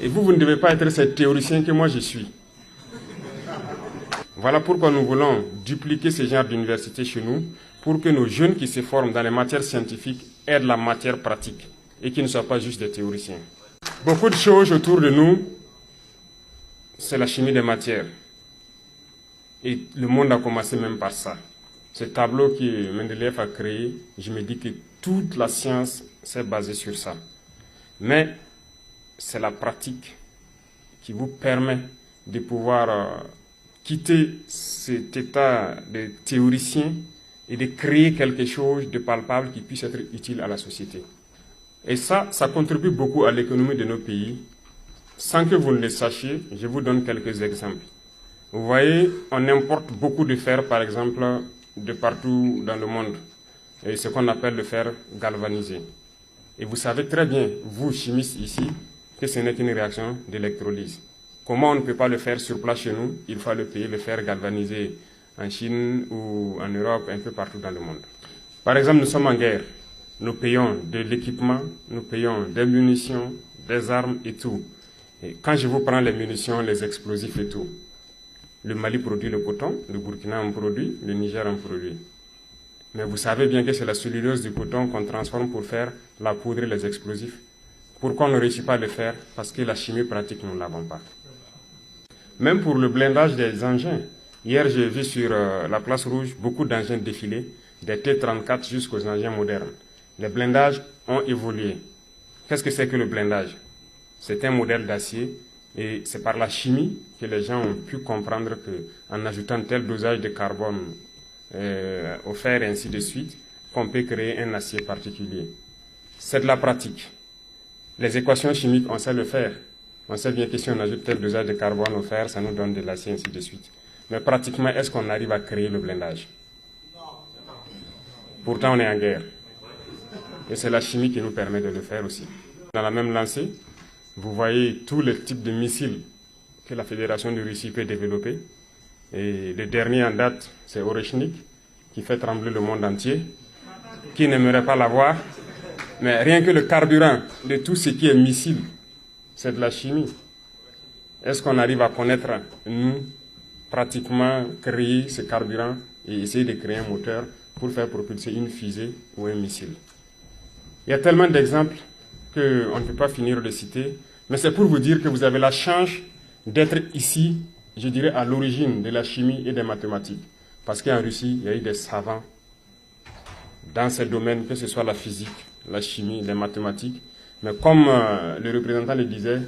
Et vous ne devez pas être ce théoricien que moi je suis. Voilà pourquoi nous voulons dupliquer ce genre d'université chez nous, pour que nos jeunes qui se forment dans les matières scientifiques aient de la matière pratique et qu'ils ne soient pas juste des théoriciens. Beaucoup de choses autour de nous, c'est la chimie des matières. Et le monde a commencé même par ça. Ce tableau que Mendeleïev a créé, je me dis que toute la science s'est basée sur ça. Mais c'est la pratique qui vous permet de pouvoir quitter cet état de théoricien et de créer quelque chose de palpable qui puisse être utile à la société. Et ça contribue beaucoup à l'économie de nos pays. Sans que vous ne le sachiez, je vous donne quelques exemples. Vous voyez, on importe beaucoup de fer, par exemple, de partout dans le monde. Et ce qu'on appelle le fer galvanisé. Et vous savez très bien, vous, chimistes ici, que ce n'est qu'une réaction d'électrolyse. Comment on ne peut pas le faire sur place chez nous? Il faut le payer, le fer galvanisé en Chine ou en Europe, un peu partout dans le monde. Par exemple, nous sommes en guerre. Nous payons de l'équipement, nous payons des munitions, des armes et tout. Et quand je vous prends les munitions, les explosifs et tout, le Mali produit le coton, le Burkina en produit, le Niger en produit. Mais vous savez bien que c'est la cellulose du coton qu'on transforme pour faire la poudre et les explosifs. Pourquoi on ne réussit pas à le faire? Parce que la chimie pratique, nous ne l'avons pas. Même pour le blindage des engins. Hier, j'ai vu sur la place rouge beaucoup d'engins défiler, des T-34 jusqu'aux engins modernes. Les blindages ont évolué. Qu'est-ce que c'est que le blindage? C'est un modèle d'acier et c'est par la chimie que les gens ont pu comprendre qu'en ajoutant tel dosage de carbone au fer et ainsi de suite, qu'on peut créer un acier particulier. C'est de la pratique. Les équations chimiques, on sait le faire. On sait bien que si on ajoute tel dosage de carbone au fer, ça nous donne de l'acier, ainsi de suite. Mais pratiquement, est-ce qu'on arrive à créer le blindage? Pourtant, on est en guerre. Et c'est la chimie qui nous permet de le faire aussi. Dans la même lancée, vous voyez tous les types de missiles que la Fédération de Russie peut développer. Et le dernier en date, c'est Oreshnik, qui fait trembler le monde entier. Qui n'aimerait pas l'avoir? Mais rien que le carburant de tout ce qui est missile, c'est de la chimie. Est-ce qu'on arrive à connaître, nous, pratiquement créer ce carburant et essayer de créer un moteur pour faire propulser une fusée ou un missile? Il y a tellement d'exemples qu'on ne peut pas finir de citer, mais c'est pour vous dire que vous avez la chance d'être ici, je dirais, à l'origine de la chimie et des mathématiques. Parce qu'en Russie, il y a eu des savants dans ces domaines, que ce soit la physique, la chimie, les mathématiques. Mais comme le représentant le disait,